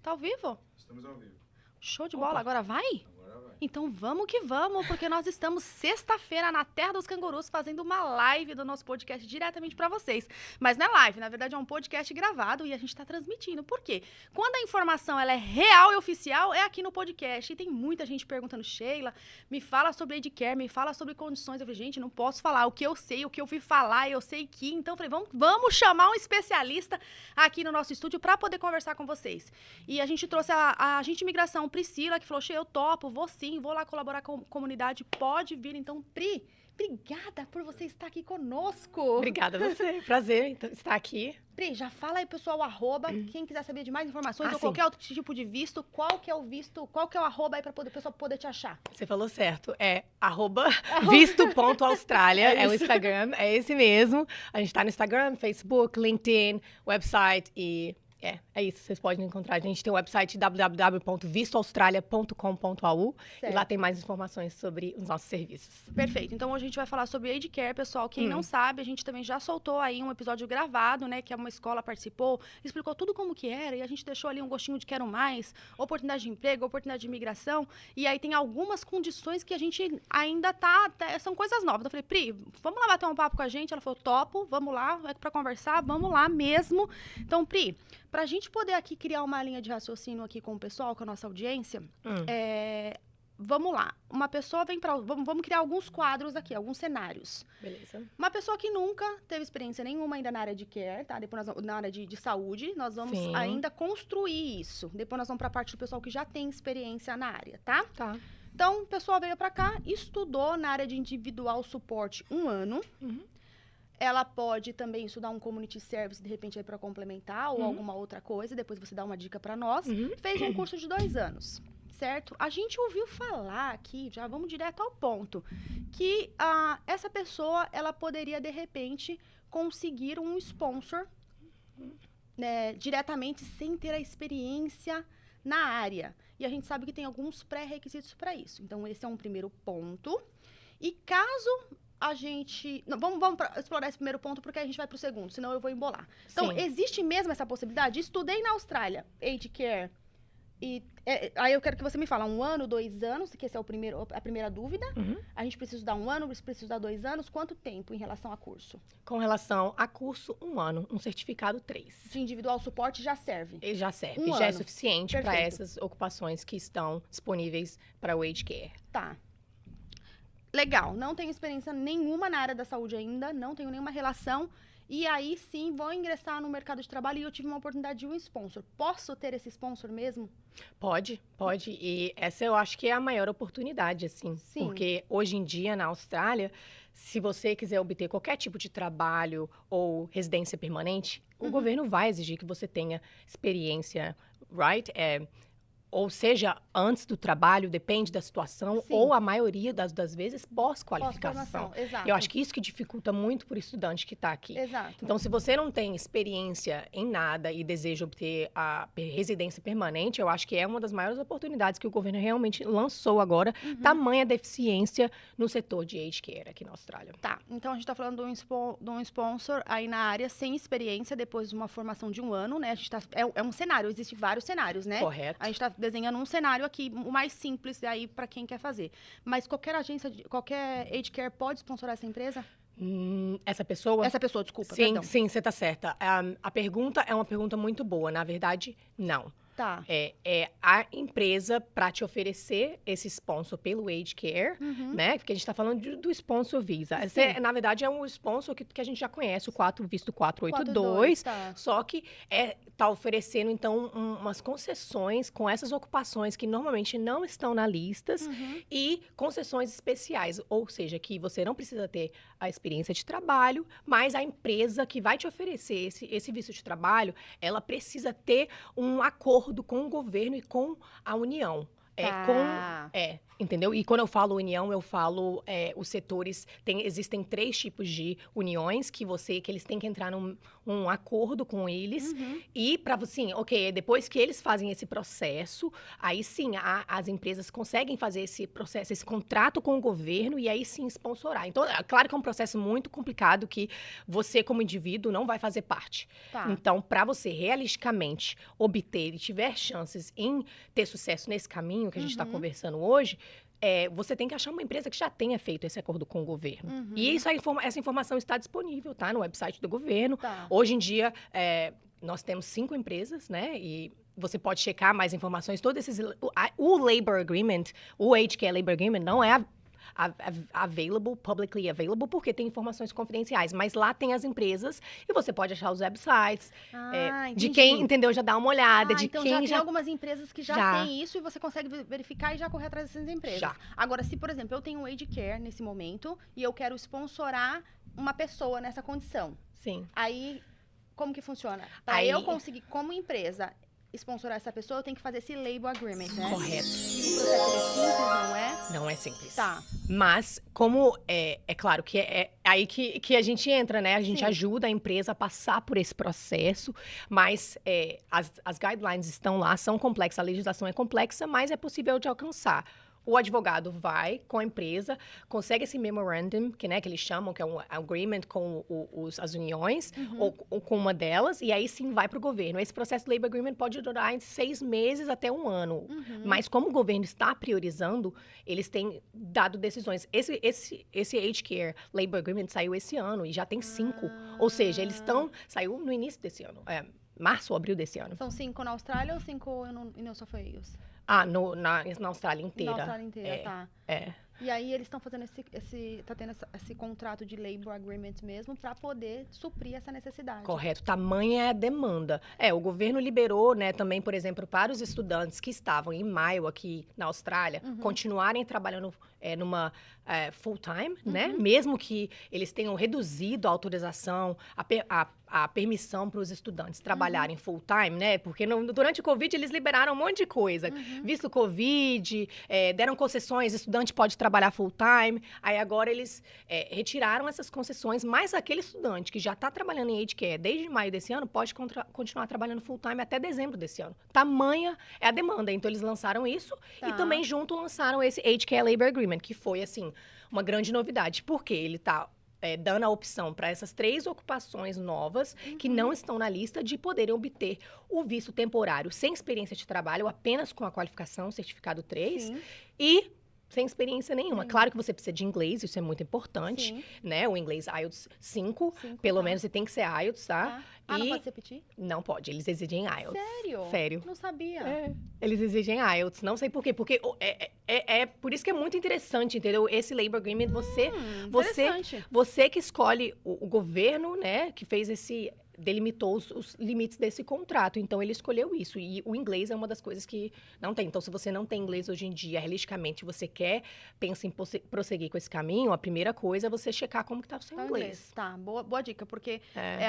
Tá ao vivo? Estamos ao vivo. Show de bola. Agora vai? Agora vai. Então vamos que vamos, porque nós estamos sexta-feira na Terra dos Cangurus fazendo uma live do nosso podcast diretamente pra vocês. Mas não é live, na verdade é um podcast gravado e a gente tá transmitindo. Por quê? Quando a informação ela é real e oficial, é aqui no podcast. E tem muita gente perguntando, Sheila, me fala sobre Edcare, me fala sobre condições. Eu falei, gente, não posso falar o que eu sei, o que eu vi falar, eu sei que. Então eu falei, vamos chamar um especialista aqui no nosso estúdio pra poder conversar com vocês. E a gente trouxe a agente de imigração, Priscila, que falou, Sheila, eu topo, vou sim, vou lá colaborar com a comunidade, pode vir. Então, Pri, obrigada por você estar aqui conosco. Obrigada a você, prazer estar aqui. Pri, já fala aí, pessoal, arroba, quem quiser saber de mais informações ou sim. qualquer outro tipo de visto, qual que é o arroba aí para o pessoal poder te achar? Você falou certo, é @visto.australia, é o Instagram, é esse mesmo. A gente tá no Instagram, Facebook, LinkedIn, website e... É isso, vocês podem encontrar. A gente tem o website www.vistoaustralia.com.au e lá tem mais informações sobre os nossos serviços. Perfeito. Então, hoje a gente vai falar sobre Edcare, pessoal. Quem não sabe, a gente também já soltou aí um episódio gravado, né? Que uma escola participou, explicou tudo como que era e a gente deixou ali um gostinho de quero mais, oportunidade de emprego, oportunidade de imigração. E aí tem algumas condições que a gente ainda são coisas novas. Eu falei, Pri, vamos lá bater um papo com a gente? Ela falou, topo, vamos lá, é pra conversar, vamos lá mesmo. Então, Pri, pra gente poder aqui criar uma linha de raciocínio aqui com o pessoal, com a nossa audiência, vamos lá. Uma pessoa vem pra... Vamos criar alguns quadros aqui, alguns cenários. Beleza. Uma pessoa que nunca teve experiência nenhuma ainda na área de care, tá? Depois na área de saúde, nós vamos Sim. ainda construir isso. Depois nós vamos pra parte do pessoal que já tem experiência na área, tá? Tá. Então, o pessoal veio pra cá, estudou na área de individual suporte 1 ano. Ela pode também estudar um community service, de repente, aí para complementar, ou alguma outra coisa. Depois você dá uma dica para nós. Fez um curso de 2 anos, certo? A gente ouviu falar aqui, já vamos direto ao ponto, que essa pessoa, ela poderia, de repente, conseguir um sponsor, né, diretamente, sem ter a experiência na área. E a gente sabe que tem alguns pré-requisitos para isso. Então, esse é um primeiro ponto. E caso... a gente... Não, vamos explorar esse primeiro ponto, porque a gente vai pro segundo, senão eu vou embolar. Então, Sim. existe mesmo essa possibilidade? Estudei na Austrália, Edcare, e aí eu quero que você me fale 1 ano, 2 anos, que essa é a primeira dúvida. A gente precisa estudar 1 ano, precisa estudar 2 anos. Quanto tempo em relação a curso? Com relação a curso, 1 ano, um certificado 3. De individual suporte já serve? Ele já serve, 1 já é ano. suficiente para Perfeito. essas ocupações que estão disponíveis para o Edcare. Tá. Legal, não tenho experiência nenhuma na área da saúde ainda, não tenho nenhuma relação. E aí, sim, vou ingressar no mercado de trabalho e eu tive uma oportunidade de um sponsor. Posso ter esse sponsor mesmo? Pode. E essa eu acho que é a maior oportunidade, assim. Sim. Porque hoje em dia, na Austrália, se você quiser obter qualquer tipo de trabalho ou residência permanente, o governo vai exigir que você tenha experiência, right? Ou seja, antes do trabalho, depende da situação, Sim. ou a maioria das vezes pós-qualificação. Pós-formação, exato. Eu acho que isso que dificulta muito para o estudante que está aqui. Exato. Então, se você não tem experiência em nada e deseja obter a residência permanente, eu acho que é uma das maiores oportunidades que o governo realmente lançou agora, tamanha deficiência no setor de aged care aqui na Austrália. Tá, então a gente tá falando de um sponsor aí na área sem experiência, depois de uma formação de 1 ano, né? A gente tá, é um cenário, existem vários cenários, né? Correto. A gente tá desenhando um cenário aqui, o mais simples aí para quem quer fazer. Mas qualquer agência, qualquer aged care pode sponsorar essa empresa? Essa pessoa? Essa pessoa, desculpa, Sim, perdão. sim, você tá certa. A pergunta é uma pergunta muito boa. Na verdade, não. Tá. É a empresa para te oferecer esse sponsor pelo aged care, né? Porque a gente está falando do sponsor visa. Esse, na verdade, é um sponsor que a gente já conhece, o visto 482. Tá. Só que tá oferecendo, então, umas concessões com essas ocupações que normalmente não estão na listas e concessões especiais. Ou seja, que você não precisa ter a experiência de trabalho, mas a empresa que vai te oferecer esse visto de trabalho, ela precisa ter um acordo com o governo e com a União. Entendeu? E quando eu falo união, eu falo os setores, existem 3 tipos de uniões que eles têm que entrar um acordo com eles. E para assim, ok, depois que eles fazem esse processo, aí sim, as empresas conseguem fazer esse processo, esse contrato com o governo e aí sim sponsorar. Então, é claro que é um processo muito complicado que você, como indivíduo, não vai fazer parte. Tá. Então, para você realisticamente obter e tiver chances em ter sucesso nesse caminho que a gente está conversando hoje, você tem que achar uma empresa que já tenha feito esse acordo com o governo. E essa informação está disponível, tá? No website do governo. Tá. Hoje em dia, nós temos 5 empresas, né? E você pode checar mais informações. Todos esses... O Labor Agreement, o Age Care Labor Agreement, não é publicly available, porque tem informações confidenciais. Mas lá tem as empresas e você pode achar os websites. De quem, entendeu? Já dá uma olhada. De então quem já tem algumas empresas que já têm isso e você consegue verificar e já correr atrás dessas empresas. Já. Agora, se, por exemplo, eu tenho um Age Care nesse momento e eu quero sponsorar uma pessoa nessa condição. Sim. Aí, como que funciona? Para eu conseguir, como empresa, sponsorar essa pessoa, eu tenho que fazer esse label agreement, né? Correto. Esse processo é simples, não é? Não é simples. Tá. Mas, como é claro que é aí que a gente entra, né? A gente ajuda a empresa a passar por esse processo, mas as guidelines estão lá, são complexas, a legislação é complexa, mas é possível de alcançar. O advogado vai com a empresa, consegue esse memorandum, que eles chamam, que é um agreement com as uniões, ou com uma delas, e aí sim vai para o governo. Esse processo de labor agreement pode durar entre 6 meses até 1 ano. Mas como o governo está priorizando, eles têm dado decisões. Esse Age Care Labor Agreement saiu esse ano e já tem 5. Ou seja, saiu no início desse ano. Março ou abril desse ano. São 5 na Austrália ou 5 em New South Wales? Na Austrália inteira. Na Austrália inteira, tá. É. E aí eles estão fazendo tá tendo esse contrato de labor agreement mesmo para poder suprir essa necessidade. Correto. Tamanha é a demanda. O governo liberou, né, também, por exemplo, para os estudantes que estavam em maio aqui na Austrália, continuarem trabalhando numa full-time, né? Mesmo que eles tenham reduzido a autorização, a permissão para os estudantes trabalharem full-time, né? Porque durante o Covid eles liberaram um monte de coisa. Visto o Covid, deram concessões, estudante pode trabalhar full-time. Aí agora eles retiraram essas concessões, mas aquele estudante que já está trabalhando em Age Care desde maio desse ano pode continuar trabalhando full-time até dezembro desse ano. Tamanha é a demanda. Então eles lançaram isso e também junto lançaram esse Age Care Labor Agreement, que foi, assim, uma grande novidade. Porque ele está dando a opção para essas 3 ocupações novas que não estão na lista de poderem obter o visto temporário sem experiência de trabalho, apenas com a qualificação certificado 3 e sem experiência nenhuma. Claro que você precisa de inglês, isso é muito importante, né? O inglês IELTS 5, pelo menos você tem que ser IELTS, tá? Não pode ser PT? Não pode, eles exigem IELTS. Sério? Sério. Não sabia. Eles exigem IELTS, não sei por quê. Porque por isso que é muito interessante, entendeu? Esse Labor Agreement, você que escolhe o governo, né, que fez delimitou os limites desse contrato. Então, ele escolheu isso. E o inglês é uma das coisas que não tem. Então, se você não tem inglês hoje em dia, realisticamente, pensa em prosseguir com esse caminho, a primeira coisa é você checar como que tá o seu inglês. Tá, boa dica. Porque,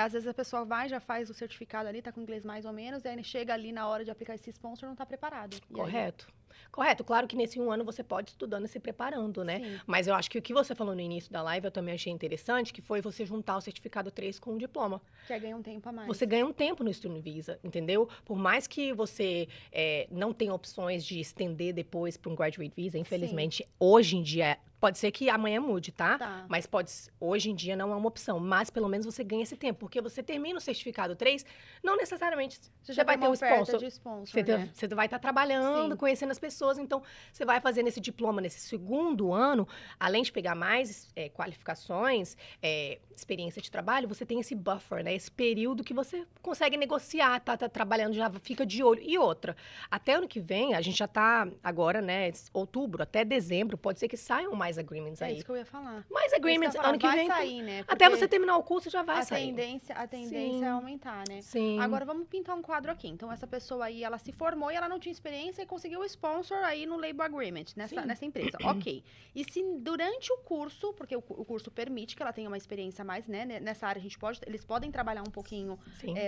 às vezes, a pessoa já faz o certificado ali, tá com inglês mais ou menos, e aí chega ali na hora de aplicar esse sponsor, não tá preparado. Correto. Correto. Claro que nesse 1 ano você pode ir estudando e se preparando, né? Sim. Mas eu acho que o que você falou no início da live, eu também achei interessante, que foi você juntar o certificado 3 com o diploma. Que aí ganha um tempo a mais. Você ganha um tempo no Student Visa, entendeu? Por mais que você não tenha opções de estender depois para um Graduate Visa, infelizmente, hoje em dia... Pode ser que amanhã mude, tá? Mas hoje em dia não é uma opção. Mas pelo menos você ganha esse tempo. Porque você termina o certificado 3, não necessariamente você vai ter um sponsor. Você vai estar trabalhando, conhecendo as pessoas. Então, você vai fazendo esse diploma nesse segundo ano. Além de pegar mais qualificações, experiência de trabalho, você tem esse buffer, né? Esse período que você consegue negociar, tá trabalhando, já fica de olho. E outra, até ano que vem, a gente já tá agora, né? Outubro, até dezembro, pode ser que saiam mais agreements aí. É isso que eu ia falar. Mais agreements, ano que vem. Vai sair, né? Até você terminar o curso já vai sair. A tendência é aumentar, né? Sim. Agora vamos pintar um quadro aqui. Então essa pessoa aí, ela se formou e ela não tinha experiência e conseguiu o sponsor aí no Labor Agreement, nessa empresa. Ok. E se durante o curso, porque o curso permite que ela tenha uma experiência mais, né? Nessa área eles podem trabalhar um pouquinho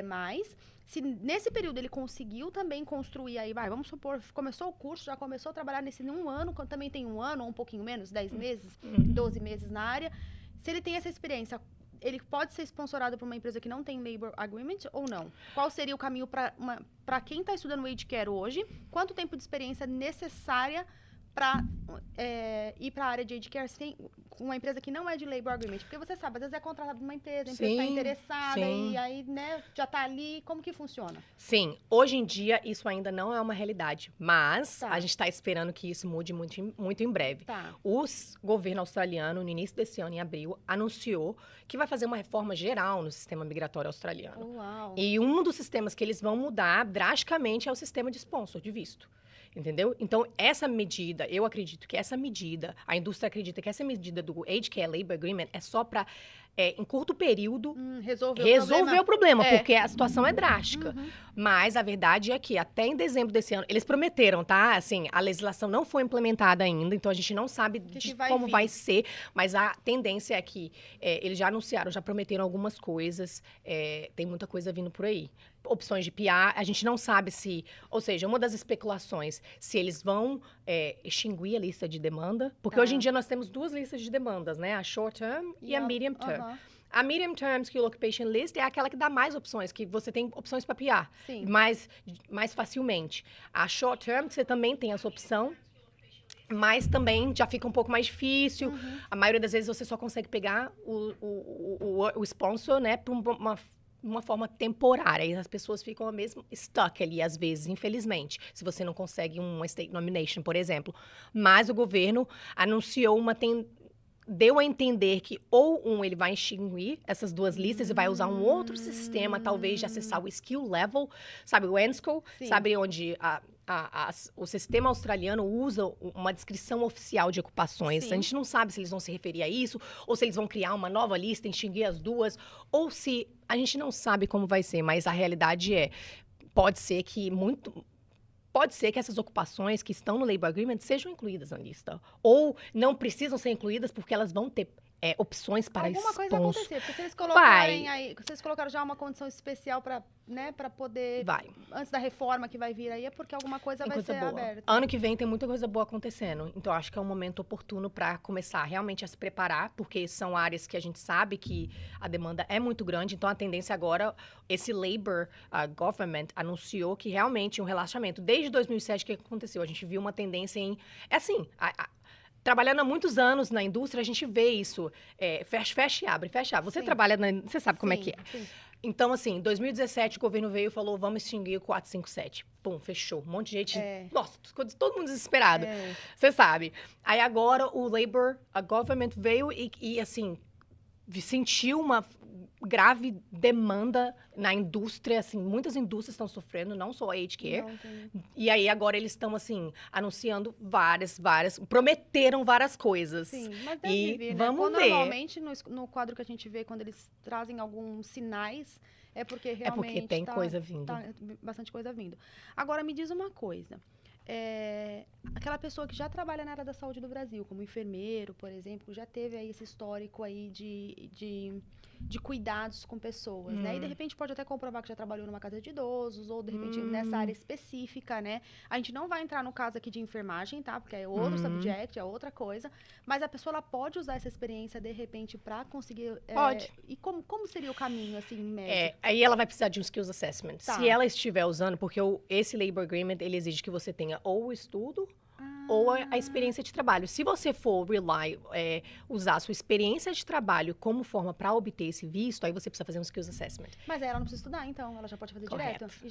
mais. Se nesse período ele conseguiu também construir aí, vamos supor, começou o curso, já começou a trabalhar nesse 1 ano, quando também tem 1 ano ou um pouquinho menos, 10 meses, 12 meses na área. Se ele tem essa experiência, ele pode ser sponsorado por uma empresa que não tem labor agreement ou não? Qual seria o caminho para quem está estudando Aged Care hoje? Quanto tempo de experiência necessária para ir para a área de Aged Care com uma empresa que não é de labor agreement? Porque você sabe, às vezes é contratado por uma empresa, a empresa está interessada e aí, né, já está ali. Como que funciona? Sim, hoje em dia isso ainda não é uma realidade, mas a gente está esperando que isso mude muito em breve. O governo australiano, no início desse ano, em abril, anunciou que vai fazer uma reforma geral no sistema migratório australiano. Uau. E um dos sistemas que eles vão mudar drasticamente é o sistema de sponsor, de visto. Entendeu? Então, essa medida, eu acredito que essa medida, a indústria acredita que essa medida do Aged Care Labor Agreement é só para, em curto período, resolver o problema, porque a situação é drástica. Mas a verdade é que até em dezembro desse ano, eles prometeram, tá? Assim, a legislação não foi implementada ainda, então a gente não sabe como vai ser, mas a tendência é que eles já anunciaram, já prometeram algumas coisas, tem muita coisa vindo por aí. Opções de PR, a gente não sabe se... Ou seja, uma das especulações, se eles vão extinguir a lista de demanda, porque hoje em dia nós temos duas listas de demandas, né? A short term e a medium term. A medium term skill occupation list é aquela que dá mais opções, que você tem opções para PR, mais facilmente. A short term, você também tem essa opção, mas também já fica um pouco mais difícil. A maioria das vezes você só consegue pegar o sponsor, né, por uma forma temporária, e as pessoas ficam mesmo stuck ali, às vezes, infelizmente, se você não consegue uma state nomination, por exemplo. Mas o governo anunciou deu a entender que ele vai extinguir essas duas listas e vai usar um outro sistema, talvez de acessar o skill level, sabe, o NSCO, sabe, onde o sistema australiano usa uma descrição oficial de ocupações. A gente não sabe se eles vão se referir a isso, ou se eles vão criar uma nova lista, extinguir as duas, ou se... A gente não sabe como vai ser, mas a realidade pode ser que essas ocupações que estão no Labor Agreement sejam incluídas na lista. Ou não precisam ser incluídas porque elas vão ter opções para alguma coisa vai acontecer, porque se eles colocarem aí, vocês colocaram já uma condição especial para, né, para poder, antes da reforma que vai vir aí, é porque alguma coisa vai ser aberta. Ano que vem tem muita coisa boa acontecendo, então acho que é um momento oportuno para começar realmente a se preparar, porque são áreas que a gente sabe que a demanda é muito grande, então a tendência agora, esse Labor Government anunciou que realmente um relaxamento, desde 2007 que aconteceu, a gente viu uma tendência trabalhando há muitos anos na indústria, a gente vê isso. Fecha e abre, fecha. Você trabalha você sabe como é que é. Então, assim, em 2017, o governo veio e falou, vamos extinguir o 457. Pum, fechou. Um monte de gente... Nossa, todo mundo desesperado. Você sabe. Aí, agora, o Labor Government veio e assim, sentiu uma grave demanda na indústria, assim, muitas indústrias estão sofrendo, não só a Aged Care. E aí, agora, eles estão, assim, anunciando várias, prometeram várias coisas. Sim, mas deve vir, né? Vamos ver. Normalmente, no quadro que a gente vê, quando eles trazem alguns sinais, é porque realmente... É porque tem coisa vindo. Tá bastante coisa vindo. Agora, me diz uma coisa. Aquela pessoa que já trabalha na área da saúde do Brasil, como enfermeiro, por exemplo, já teve aí esse histórico aí de cuidados com pessoas, né? E de repente pode até comprovar que já trabalhou numa casa de idosos, ou de repente nessa área específica, né? A gente não vai entrar no caso aqui de enfermagem, tá? Porque é outro subject, é outra coisa. Mas a pessoa, ela pode usar essa experiência, de repente, pra conseguir... Pode. E como seria o caminho, assim, em média? Aí ela vai precisar de um skills assessment. Se ela estiver usando, porque esse labor agreement, ele exige que você tenha ou o estudo, ou a experiência de trabalho. Se você for usar a sua experiência de trabalho como forma para obter esse visto, aí você precisa fazer um skills assessment. Mas aí ela não precisa estudar, então. Ela já pode fazer direto. E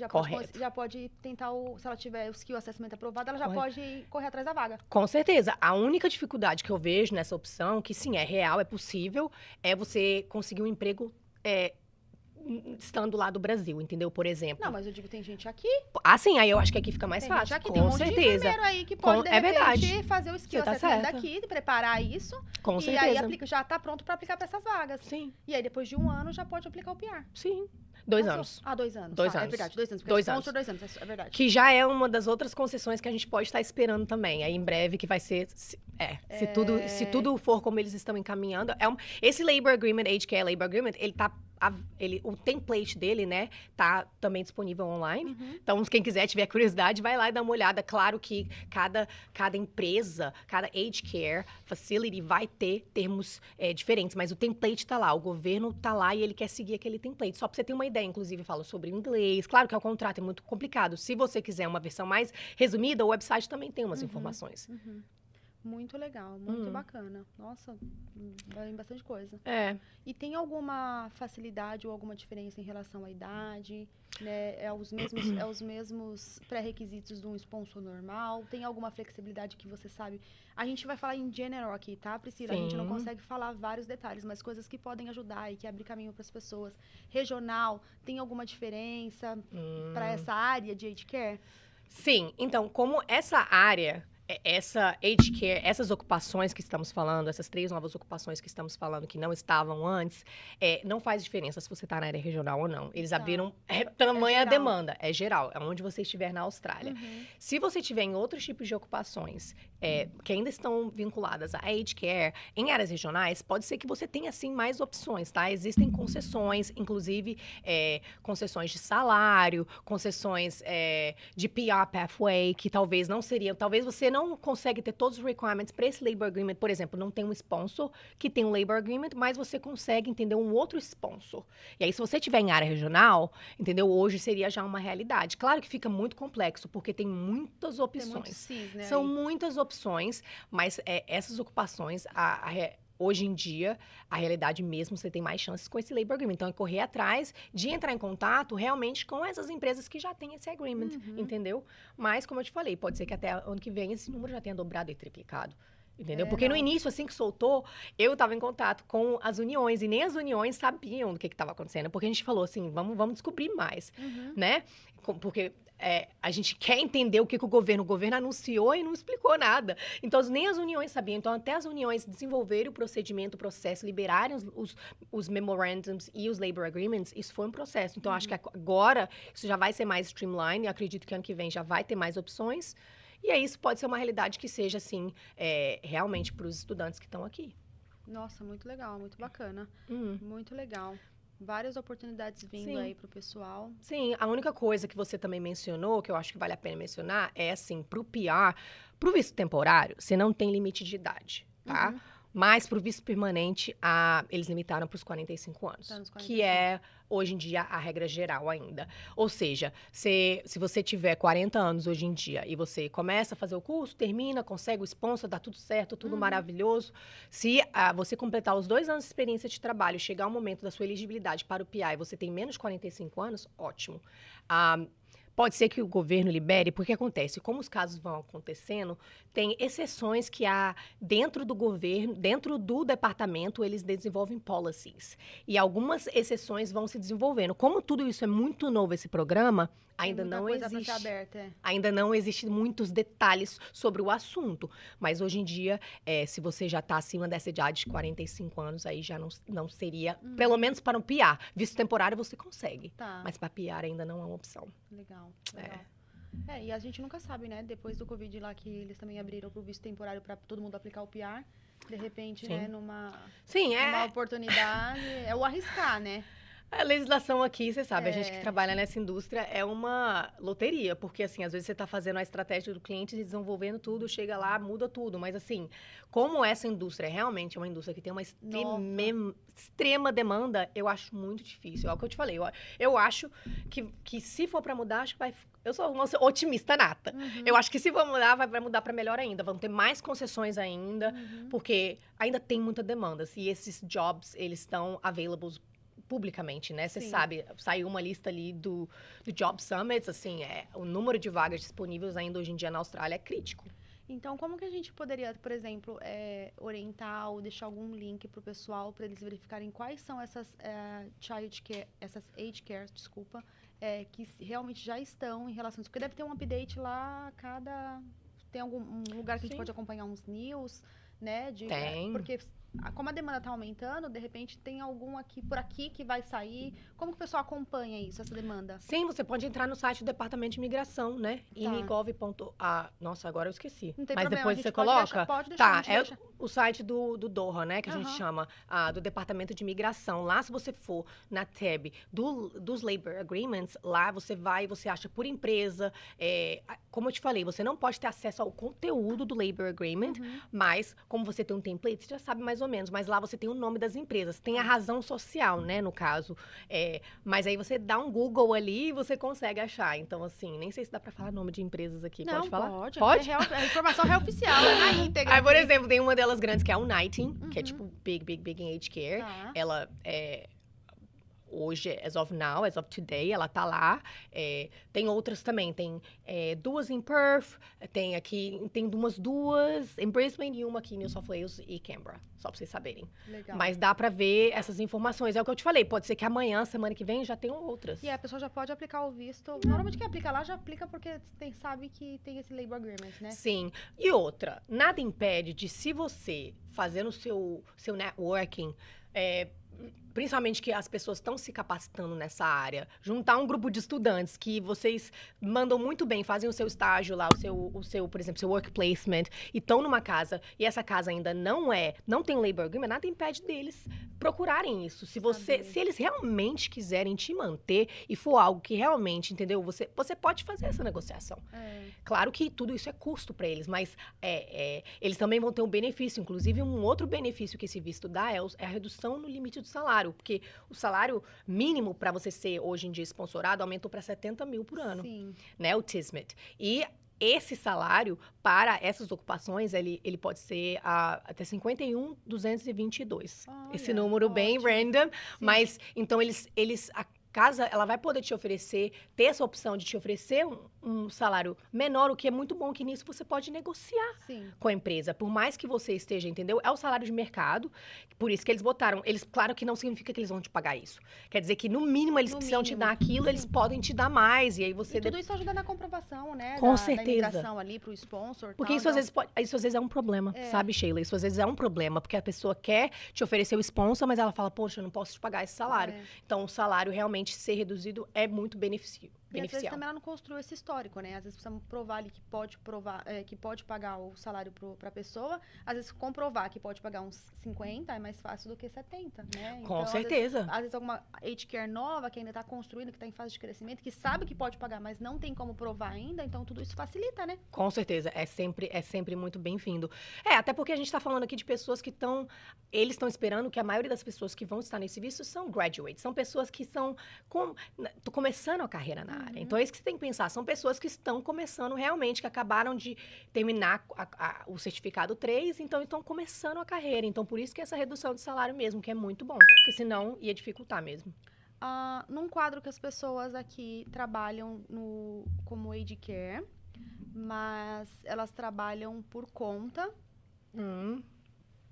já pode tentar, se ela tiver o skill assessment aprovado, ela já pode correr atrás da vaga. Com certeza. A única dificuldade que eu vejo nessa opção, que sim, é real, é possível, é você conseguir um emprego... estando lá do Brasil, entendeu? Por exemplo. Não, mas eu digo, tem gente aqui. Sim, aí eu acho que aqui fica mais fácil. Aqui, com tem um monte certeza. De enfermeiro aí que pode, de repente, fazer o skill assessment certa. daqui, preparar isso. Com e certeza. aí já tá pronto para aplicar para essas vagas. Sim. E aí, depois de 1 ano, já pode aplicar o PR. Sim. 2 anos. 2 anos. 2 anos. É verdade, 2 anos. 2 anos. 2 anos, é verdade. Que já é uma das outras concessões que a gente pode estar esperando também. Aí, em breve, que vai ser... Se tudo for como eles estão encaminhando. Esse Labor Agreement, Aged Care Labor Agreement, ele tá o template dele, né, tá também disponível online. Então, quem quiser, tiver curiosidade, vai lá e dá uma olhada. Claro que cada empresa, cada aged care facility vai ter termos diferentes, mas o template tá lá, o governo tá lá e ele quer seguir aquele template. Só pra você ter uma ideia, inclusive, falo sobre inglês. Claro que o contrato é muito complicado. Se você quiser uma versão mais resumida, o website também tem umas informações. Muito legal, muito bacana. Nossa, vale bastante coisa. É. E tem alguma facilidade ou alguma diferença em relação à idade? Né? É os mesmos pré-requisitos de um sponsor normal? Tem alguma flexibilidade que você sabe? A gente vai falar em general aqui, tá, Priscila? A gente não consegue falar vários detalhes, mas coisas que podem ajudar e que abrem caminho para as pessoas. Regional, tem alguma diferença para essa área de aged care? Sim, então, como essa área, essa aged care, essas ocupações que estamos falando, essas 3 novas ocupações que estamos falando que não estavam antes, não faz diferença se você está na área regional ou não. Eles abriram tamanha demanda, é geral, é onde você estiver na Austrália. Se você tiver em outros tipos de ocupações que ainda estão vinculadas à aged care, em áreas regionais, pode ser que você tenha, sim, mais opções, tá? Existem concessões, inclusive concessões de salário, concessões de PR pathway, que talvez não seriam, talvez você não consegue ter todos os requirements para esse labor agreement. Por exemplo, não tem um sponsor que tem um labor agreement, mas você consegue, entender, um outro sponsor. E aí, se você estiver em área regional, entendeu? Hoje seria já uma realidade. Claro que fica muito complexo, porque tem muitas opções. Tem muito cis, né, São muitas opções, mas essas ocupações, hoje em dia, a realidade mesmo, você tem mais chances com esse labor agreement. Então, é correr atrás de entrar em contato realmente com essas empresas que já têm esse agreement, entendeu? Mas, como eu te falei, pode ser que até ano que vem esse número já tenha dobrado e triplicado. Entendeu? Porque no início, assim que soltou, eu estava em contato com as uniões, e nem as uniões sabiam do que estava acontecendo. Porque a gente falou assim, vamos descobrir mais, né? Porque a gente quer entender o que o governo anunciou e não explicou nada. Então, nem as uniões sabiam. Então, até as uniões desenvolverem o procedimento, o processo, liberarem os memorandums e os labor agreements, isso foi um processo. Então, acho que agora isso já vai ser mais streamline. Eu acredito que ano que vem já vai ter mais opções. E aí, isso pode ser uma realidade que seja, assim, realmente para os estudantes que estão aqui. Nossa, muito legal, muito bacana. Muito legal. Várias oportunidades vindo aí pro pessoal. Sim, a única coisa que você também mencionou, que eu acho que vale a pena mencionar, é assim, pro PR, pro visto temporário, você não tem limite de idade, tá? Mas pro visto permanente, eles limitaram para os 45 anos, que é, hoje em dia, a regra geral ainda. Ou seja, se você tiver 40 anos hoje em dia e você começa a fazer o curso, termina, consegue o sponsor, dá tudo certo, tudo maravilhoso. Se você completar os 2 anos de experiência de trabalho, chegar o momento da sua elegibilidade para o PI e você tem menos de 45 anos, ótimo. Pode ser que o governo libere, porque acontece, como os casos vão acontecendo, tem exceções que há dentro do governo, dentro do departamento, eles desenvolvem policies. E algumas exceções vão se desenvolvendo. Como tudo isso é muito novo, esse programa, ainda não existe. Ainda não existe muitos detalhes sobre o assunto. Mas hoje em dia, se você já está acima dessa idade de 45 anos, aí já não seria, pelo menos para um PR. Visto temporário você consegue. Mas para PR ainda não é uma opção. Legal. E a gente nunca sabe, né? Depois do Covid lá, que eles também abriram pro visto temporário para todo mundo aplicar o PR. De repente, né, numa oportunidade, é o arriscar, né? A legislação aqui, você sabe, a gente que trabalha nessa indústria é uma loteria, porque, assim, às vezes você está fazendo a estratégia do cliente, desenvolvendo tudo, chega lá, muda tudo. Mas, assim, como essa indústria realmente é uma indústria que tem uma extrema demanda, eu acho muito difícil. É o que eu te falei. Eu acho que se for para mudar, acho que vai... Eu sou uma otimista nata. Eu acho que se for mudar, vai mudar para melhor ainda. Vão ter mais concessões ainda, porque ainda tem muita demanda. E esses jobs, eles estão available publicamente, né? Você sabe, saiu uma lista ali do Job Summits, assim, o número de vagas disponíveis ainda hoje em dia na Austrália é crítico. Então, como que a gente poderia, por exemplo, orientar ou deixar algum link para o pessoal para eles verificarem quais são essas child care, essas age care, desculpa, que realmente já estão em relação a isso? Porque deve ter um update lá tem algum lugar que a gente pode acompanhar uns news, né? Tem. Porque como a demanda está aumentando, de repente tem algum por aqui que vai sair. Como que o pessoal acompanha isso, essa demanda? Sim, você pode entrar no site do Departamento de Imigração, né? Nossa, agora eu esqueci. Não tem Mas problema, depois a gente você pode coloca. deixar, pode deixar, a gente deixa. O site do Doha, né? Que a gente chama do Departamento de Imigração. Lá, se você for na tab dos Labor Agreements, lá você vai, você acha por empresa. Como eu te falei, você não pode ter acesso ao conteúdo do Labor Agreement, mas como você tem um template, você já sabe mais ou menos. Mas lá você tem o nome das empresas. Tem a razão social, né? No caso. Mas aí você dá um Google ali e você consegue achar. Então, assim, nem sei se dá pra falar nome de empresas aqui. Não, pode falar? Pode? A informação é oficial, é na íntegra. Aí, por exemplo, tem uma delas grandes que é a Uniting, que é tipo big em Aged Care. Tá. Ela hoje, as of today, ela tá lá. Tem outras também, tem duas em Perth, tem umas duas em Brisbane e uma aqui em New South Wales e Canberra, só pra vocês saberem. Legal. Mas dá pra ver essas informações, é o que eu te falei, pode ser que amanhã, semana que vem, já tenham outras. E a pessoa já pode aplicar o visto. Normalmente quem aplica lá já aplica porque sabe que tem esse labor agreement, né? Sim. E outra, nada impede de, se você fazer no seu networking, principalmente que as pessoas estão se capacitando nessa área, juntar um grupo de estudantes que vocês mandam muito bem, fazem o seu estágio lá, o seu, por exemplo, seu work placement, e estão numa casa, e essa casa ainda não tem um labor agreement, nada impede deles procurarem isso. Se eles realmente quiserem te manter e for algo que realmente, entendeu? Você pode fazer essa negociação. Claro que tudo isso é custo para eles, mas eles também vão ter um benefício. Inclusive, um outro benefício que esse visto dá é a redução no limite do salário, porque o salário mínimo para você ser, hoje em dia, sponsorado, aumentou para 70 mil por ano. Sim. Né, o TISMET. E esse salário, para essas ocupações, ele pode ser até 51.222. Esse número bem random, mas, então, a casa, ela vai poder te oferecer, ter essa opção de te oferecer um salário menor, o que é muito bom, que nisso você pode negociar com a empresa. Por mais que você esteja, entendeu? É o salário de mercado, por isso que eles botaram. Claro que não significa que eles vão te pagar isso. Quer dizer que, no mínimo, eles precisam te dar aquilo, eles podem te dar mais, e aí você... E tudo isso ajuda na comprovação, né? Com certeza. Da imigração ali pro sponsor. Porque isso, às vezes é um problema, sabe, Sheila? Isso às vezes é um problema, porque a pessoa quer te oferecer o sponsor, mas ela fala, poxa, eu não posso te pagar esse salário. Então, o salário realmente ser reduzido é muito beneficial. E às vezes também ela não construiu esse histórico, né? Às vezes precisa provar ali que pode pagar o salário pra pessoa. Às vezes comprovar que pode pagar uns 50 é mais fácil do que 70, né? Então, Com certeza. Às vezes alguma aged care nova que ainda tá construindo, que tá em fase de crescimento, que sabe que pode pagar, mas não tem como provar ainda, então tudo isso facilita, né? Com certeza. É sempre muito bem-vindo. Até porque a gente tá falando aqui de pessoas que eles estão esperando que a maioria das pessoas que vão estar nesse visto são graduates. São pessoas que estão começando a carreira na área. Então, é isso que você tem que pensar. São pessoas que estão começando realmente, que acabaram de terminar o certificado 3, então estão começando a carreira. Então, por isso que essa redução de salário mesmo, que é muito bom. Porque senão ia dificultar mesmo. Num quadro que as pessoas aqui trabalham como aged care, mas elas trabalham por conta,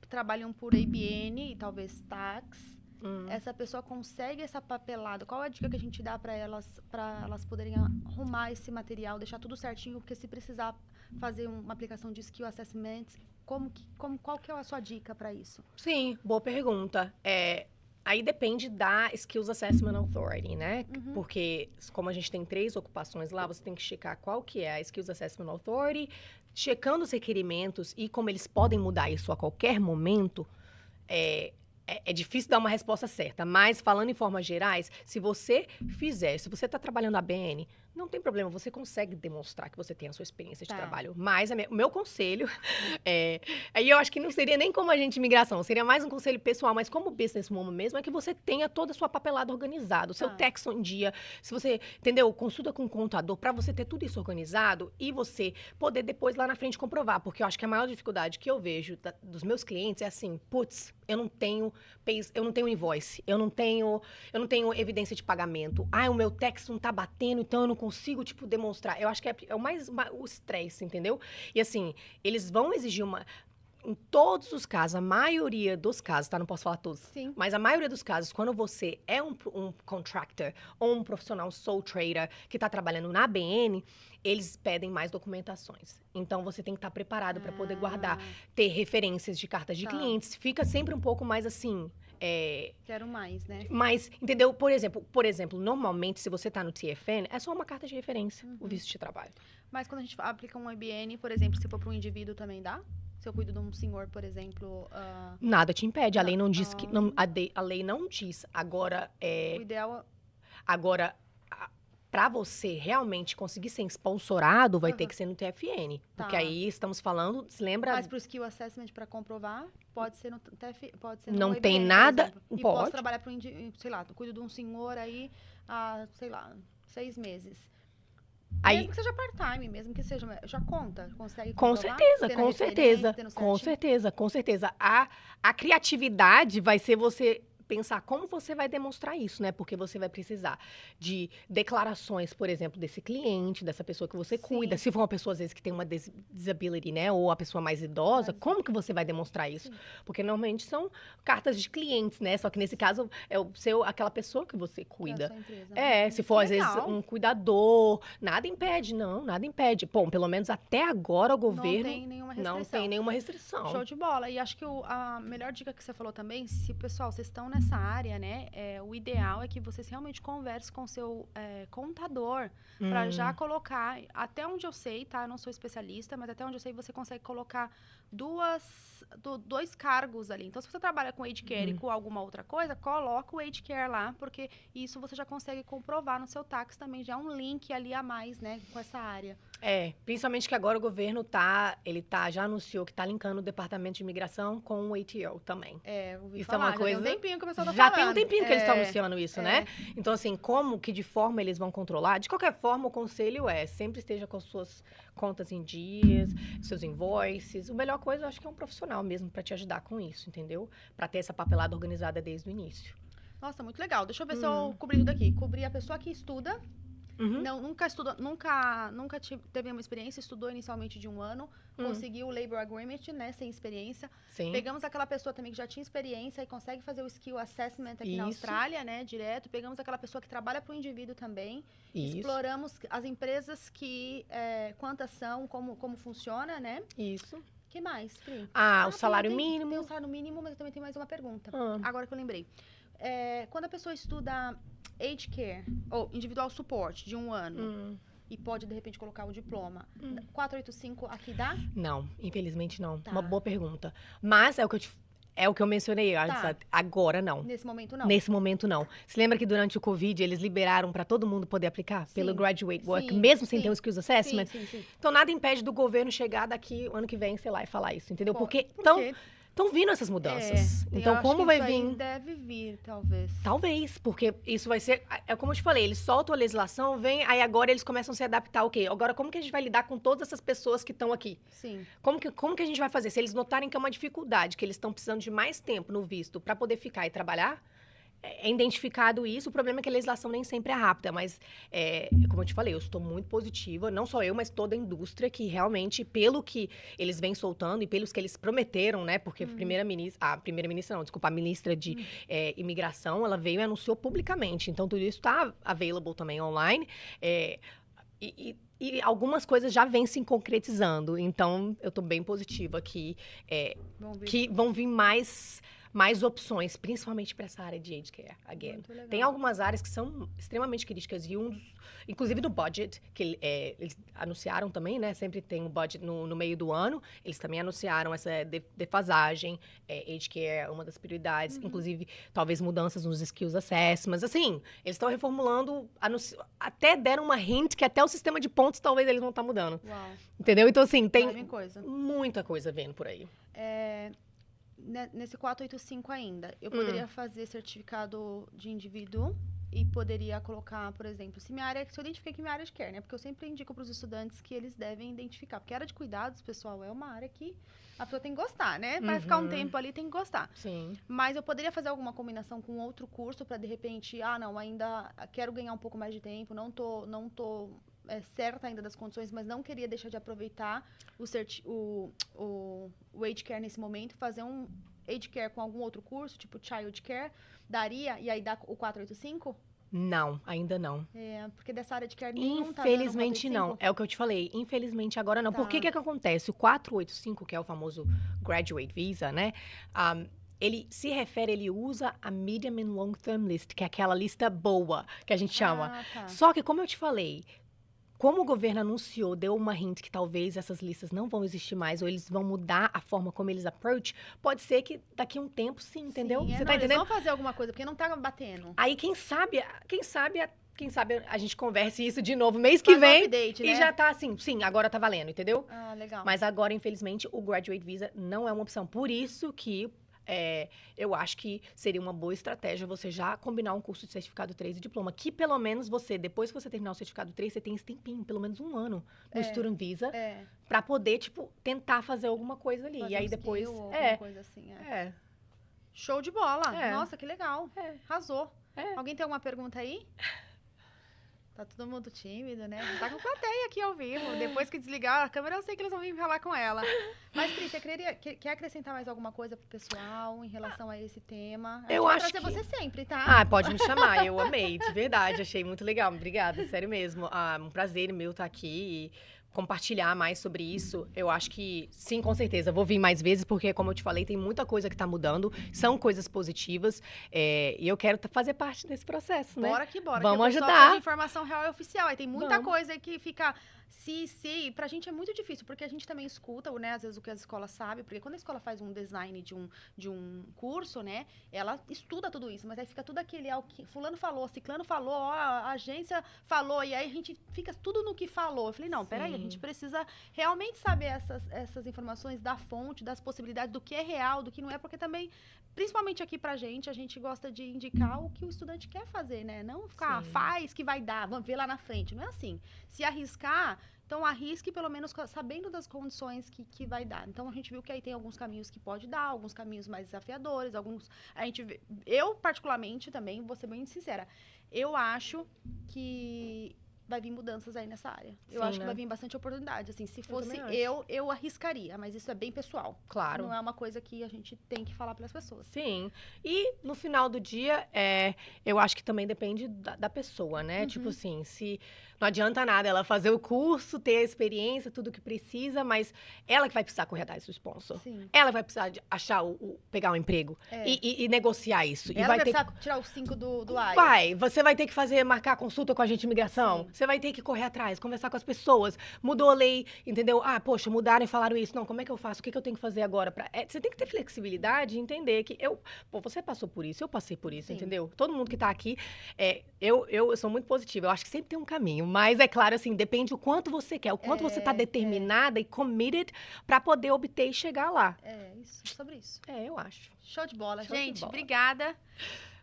trabalham por ABN e talvez tax. Essa pessoa consegue essa papelada? Qual é a dica que a gente dá para elas poderem arrumar esse material, deixar tudo certinho? Porque se precisar fazer uma aplicação de skill assessment, qual que é a sua dica para isso? Sim, boa pergunta. Aí depende da Skills Assessment Authority, né? Porque como a gente tem 3 ocupações lá, você tem que checar qual que é a Skills Assessment Authority, checando os requerimentos e como eles podem mudar isso a qualquer momento. É difícil dar uma resposta certa, mas falando em formas gerais, se você está trabalhando a BN, não tem problema, você consegue demonstrar que você tem a sua experiência de trabalho. Mas o meu conselho, aí eu acho que não seria nem como agente de imigração, seria mais um conselho pessoal, mas como businesswoman mesmo, é que você tenha toda a sua papelada organizada, o seu tax em dia, se você, entendeu, consulta com o contador, para você ter tudo isso organizado e você poder depois lá na frente comprovar, porque eu acho que a maior dificuldade que eu vejo dos meus clientes é assim, putz, eu não tenho invoice, eu não tenho evidência de pagamento, o meu tax não tá batendo, então eu não consigo, demonstrar. Eu acho que é o estresse, entendeu? E assim, eles vão exigir em todos os casos, a maioria dos casos, tá? Não posso falar todos. Sim. Mas a maioria dos casos, quando você é um contractor ou um profissional sole trader que está trabalhando na ABN, eles pedem mais documentações. Então, você tem que estar preparado para poder guardar, ter referências de cartas de clientes. Fica sempre um pouco mais assim... Quero mais, né? Mas, entendeu? Por exemplo, normalmente, se você tá no TFN, é só uma carta de referência, o visto de trabalho. Mas quando a gente aplica um IBN, por exemplo, se for para um indivíduo também dá? Se eu cuido de um senhor, por exemplo... Nada te impede. A lei não diz que... a lei não diz. Agora, O ideal... Agora, para você realmente conseguir ser sponsorado, vai ter que ser no TFN. Porque aí estamos falando, se lembra... Mas para o skill assessment, para comprovar, pode ser no TFN, pode ser no Não IBN, tem nada... E Pode. posso trabalhar para um indivíduo, sei lá, cuido de um senhor aí há, sei lá, 6 meses. Aí, mesmo que seja part-time, mesmo que seja... Já conta? Consegue com comprovar? certeza. A criatividade vai ser você pensar como você vai demonstrar isso, né? Porque você vai precisar de declarações, por exemplo, desse cliente, dessa pessoa que você cuida. Se for uma pessoa, às vezes, que tem uma disability, né? Ou a pessoa mais idosa, como que você vai demonstrar isso? Porque, normalmente, são cartas de clientes, né? Só que, nesse caso, é aquela pessoa que você cuida. É a sua empresa, né? Se for, às vezes, um cuidador. Nada impede. Bom, pelo menos até agora, o governo... Não tem nenhuma restrição. Show de bola. E acho que a melhor dica que você falou também, se, pessoal, vocês estão nessa área, né? O ideal é que vocês realmente conversem com o seu contador para já colocar, até onde eu sei, tá? Eu não sou especialista, mas até onde eu sei, você consegue colocar dois cargos ali. Então, se você trabalha com age care e com alguma outra coisa, coloca o age care lá, porque isso você já consegue comprovar no seu tax também, já é um link ali a mais, né, com essa área. Principalmente que agora o governo já anunciou que tá linkando o Departamento de Imigração com o ATO também. Ouvi isso falar, é uma coisa... já tem um tempinho que o pessoal tá já falando. tem um tempinho que eles estão anunciando isso, né? Então, assim, de forma eles vão controlar? De qualquer forma, o conselho sempre esteja com suas contas em dias, seus invoices. A melhor coisa, eu acho que é um profissional mesmo para te ajudar com isso, entendeu? Para ter essa papelada organizada desde o início. Nossa, muito legal. Deixa eu ver se eu cobri tudo aqui. Cobri a pessoa que estuda. Não, nunca teve uma experiência, estudou inicialmente de 1 ano, conseguiu o Labor Agreement, né, sem experiência. Sim. Pegamos aquela pessoa também que já tinha experiência e consegue fazer o Skill Assessment aqui na Austrália, né, direto. Pegamos aquela pessoa que trabalha para o indivíduo também. Exploramos as empresas quantas são, como funciona, né. Isso. O que mais, Pri? O salário mínimo. Tem o salário mínimo, mas eu também tenho mais uma pergunta. Agora que eu lembrei. Quando a pessoa estuda age care, ou individual support, de 1 ano, e pode, de repente, colocar o diploma, 485 aqui dá? Não, infelizmente não. Uma boa pergunta. Mas é o que eu mencionei antes. Agora, não. Nesse momento, não. Nesse momento, não. Se lembra que durante o Covid, eles liberaram para todo mundo poder aplicar pelo Graduate Work, mesmo sem ter um Skills Assessment? Sim. Então, nada impede do governo chegar daqui, ano que vem, sei lá, e falar isso, entendeu? Porque estão vindo essas mudanças. Então, como vai vir? Isso aí deve vir, talvez. Talvez, porque isso vai ser... como eu te falei, eles soltam a legislação, vem, aí agora eles começam a se adaptar, ok. Agora, como que a gente vai lidar com todas essas pessoas que estão aqui? Sim. Como que a gente vai fazer? Se eles notarem que é uma dificuldade, que eles estão precisando de mais tempo no visto para poder ficar e trabalhar, é identificado isso. O problema é que a legislação nem sempre é rápida, mas, como eu te falei, eu estou muito positiva, não só eu, mas toda a indústria, que realmente, pelo que eles vêm soltando e pelos que eles prometeram, né, porque a ministra de imigração, ela veio e anunciou publicamente, então tudo isso está available também online, e algumas coisas já vêm se concretizando, então eu estou bem positiva que vão vir mais opções, principalmente para essa área de age care, again. Tem algumas áreas que são extremamente críticas, e inclusive do budget, que eles anunciaram também, né? Sempre tem um budget no meio do ano. Eles também anunciaram essa defasagem, age care é uma das prioridades, inclusive talvez mudanças nos skills assessments. Assim, eles estão reformulando, até deram uma hint que até o sistema de pontos talvez eles vão estar mudando. Uau. Entendeu? Então, assim, tem muita coisa vindo por aí. Nesse 485 ainda, eu poderia fazer certificado de indivíduo e poderia colocar, por exemplo, se eu identifiquei que minha área de care, né? Porque eu sempre indico para os estudantes que eles devem identificar. Porque a área de cuidados, pessoal, é uma área que a pessoa tem que gostar, né? Vai ficar um tempo ali, tem que gostar. Sim. Mas eu poderia fazer alguma combinação com outro curso para, de repente, não, ainda quero ganhar um pouco mais de tempo, não tô certa ainda das condições, mas não queria deixar de aproveitar o Age Care nesse momento, fazer um Age Care com algum outro curso, tipo Child Care, daria, e aí dá o 485? Não, ainda não. Porque dessa área de care nenhum tá dando Infelizmente não, 485? é o que eu te falei, infelizmente agora não. Tá. Por que que acontece? O 485, que é o famoso Graduate Visa, né? Ele se refere, ele usa a Medium and Long Term List, que é aquela lista boa, que a gente chama. Ah, tá. Só que, como eu te falei, como o governo anunciou, deu uma hint que talvez essas listas não vão existir mais, ou eles vão mudar a forma como eles approach, pode ser que daqui a um tempo sim, entendeu? Sim, Você não, tá eles entendendo? vão fazer alguma coisa, porque não tá batendo. Aí, quem sabe a gente converse isso de novo mês que Faz um vem update, e né? já tá assim, sim, agora tá valendo, entendeu? Ah, legal. Mas agora, infelizmente, o Graduate Visa não é uma opção. Por isso que eu acho que seria uma boa estratégia você já combinar um curso de certificado 3 e diploma, que pelo menos você, depois que você terminar o certificado 3, você tem esse tempinho, pelo menos um ano no Student Visa, pra poder, tipo, tentar fazer alguma coisa ali. Fazer E aí um depois... skill ou alguma coisa assim, Show de bola. É. Nossa, que legal. Arrasou. É. Alguém tem alguma pergunta aí? Tá todo mundo tímido, né? Tá com plateia aqui ao vivo. Depois que desligar a câmera, eu sei que eles vão vir falar com ela. Mas, Pri, você quer acrescentar mais alguma coisa pro pessoal em relação a esse tema? Eu vai acho trazer você sempre, tá? Ah, pode me chamar, eu amei, de verdade, achei muito legal, obrigada, sério mesmo. Um prazer meu estar aqui e compartilhar mais sobre isso. Eu acho que, sim, com certeza, vou vir mais vezes, porque, como eu te falei, tem muita coisa que tá mudando, são coisas positivas, e eu quero fazer parte desse processo, né? Bora que bora. Vamos que o pessoal ajudar. precisa de informação real e oficial. Aí tem muita Vamos. coisa que fica... Se, pra gente é muito difícil, porque a gente também escuta, né, às vezes o que as escolas sabem, porque quando a escola faz um design de um curso, né, ela estuda tudo isso, mas aí fica tudo aquele, o que fulano falou, ciclano falou, ó, a agência falou, e aí a gente fica tudo no que falou. Eu falei, não, peraí, a Sim. gente precisa realmente saber essas informações da fonte, das possibilidades, do que é real, do que não é, porque também, principalmente aqui pra gente, a gente gosta de indicar o que o estudante quer fazer, né, não ficar, Sim. faz que vai dar, vamos ver lá na frente, não é assim. Se arriscar, então arrisque pelo menos sabendo das condições que vai dar. Então a gente viu que aí tem alguns caminhos que pode dar, alguns caminhos mais desafiadores, eu particularmente também, vou ser bem sincera, eu acho que vai vir mudanças aí nessa área. Eu Sim, acho que né? vai vir bastante oportunidade. Assim, se fosse também acho. eu arriscaria, mas isso é bem pessoal. Claro. Não é uma coisa que a gente tem que falar para as pessoas. Sim. E no final do dia, eu acho que também depende da pessoa, né? Uhum. Tipo assim, se não adianta nada ela fazer o curso, ter a experiência, tudo que precisa, mas ela que vai precisar correr atrás do sponsor. Sim. Ela vai precisar de achar pegar um emprego e negociar isso. Ela e vai vai ter precisar tirar os 5 do IELTS. Vai, você vai ter que marcar consulta com a agente de imigração. Sim. Você vai ter que correr atrás, conversar com as pessoas. Mudou a lei, entendeu? Ah, poxa, mudaram e falaram isso. Não, como é que eu faço? O que eu tenho que fazer agora? Você tem que ter flexibilidade e entender que você passou por isso, eu passei por isso, Sim. entendeu? Todo mundo que tá aqui, eu sou muito positiva. Eu acho que sempre tem um caminho. Mas é claro, assim, depende o quanto você quer, o quanto você tá determinada e committed pra poder obter e chegar lá. Isso, sobre isso. Eu acho. Show de bola. Show de Gente, bola. obrigada.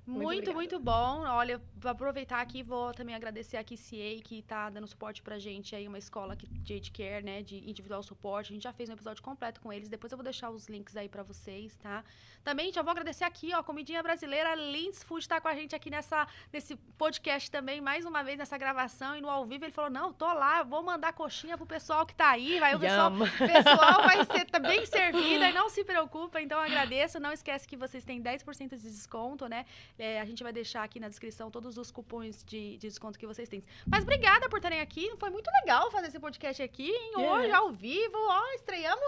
Muito Muito bom. Olha, vou aproveitar aqui, vou também agradecer a KCA, que tá dando suporte pra gente aí, uma escola de Age Care, né, de individual suporte. A gente já fez um episódio completo com eles, depois eu vou deixar os links aí pra vocês, tá? Também já vou agradecer aqui, ó, Comidinha Brasileira, Lins Food tá com a gente aqui nesse podcast também, mais uma vez nessa gravação, e no ao vivo ele falou, não, tô lá, eu vou mandar coxinha pro pessoal que tá aí, vai o pessoal vai ser bem servido, e não se preocupa, então agradeço, não esquece que vocês têm 10% de desconto, né? A gente vai deixar aqui na descrição todos os cupons de desconto que vocês têm. Mas obrigada por estarem aqui. Foi muito legal fazer esse podcast aqui, hein? Hoje, ao vivo. Ó, estreamos.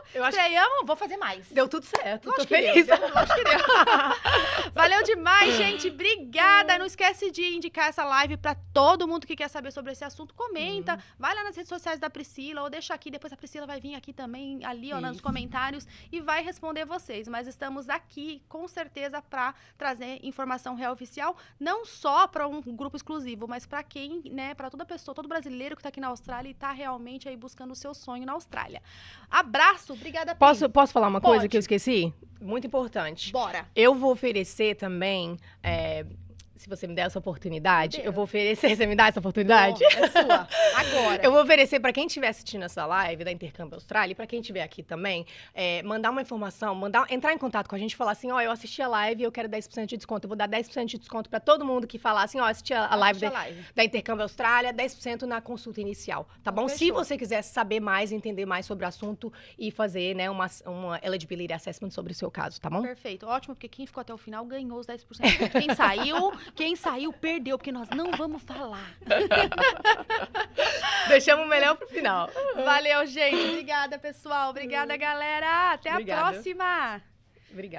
Vou fazer mais. Deu tudo certo. Lógico Tô feliz. Lógico que deu. Valeu demais, gente. Obrigada. Não esquece de indicar essa live pra todo mundo que quer saber sobre esse assunto. Comenta. Vai lá nas redes sociais da Priscila ou deixa aqui. Depois a Priscila vai vir aqui também, ali, ó, nos comentários e vai responder vocês. Mas estamos aqui, com certeza, pra trazer informação real oficial, não só para um grupo exclusivo, mas para quem, né, para toda pessoa, todo brasileiro que tá aqui na Austrália e tá realmente aí buscando o seu sonho na Austrália. Abraço, obrigada, Pri. Posso falar uma coisa Pode. que eu esqueci? Muito importante. Bora. Eu vou oferecer também, se você me der essa oportunidade, Deus. eu vou oferecer. Você me dá essa oportunidade? É sua. Agora. Eu vou oferecer para quem estiver assistindo essa live da Intercâmbio Austrália e para quem estiver aqui também, mandar uma informação, entrar em contato com a gente e falar assim, ó, eu assisti a live e eu quero 10% de desconto. Eu vou dar 10% de desconto para todo mundo que falar assim, ó, assisti a live da Intercâmbio Austrália, 10% na consulta inicial, tá bom? Se você quiser saber mais, entender mais sobre o assunto e fazer, né, uma eligibility assessment sobre o seu caso, tá bom? Perfeito, ótimo, porque quem ficou até o final ganhou os 10%. Quem saiu, perdeu, porque nós não vamos falar. Deixamos o melhor pro final. Valeu, gente. Obrigada, pessoal. Obrigada, galera. Até a próxima. Obrigada.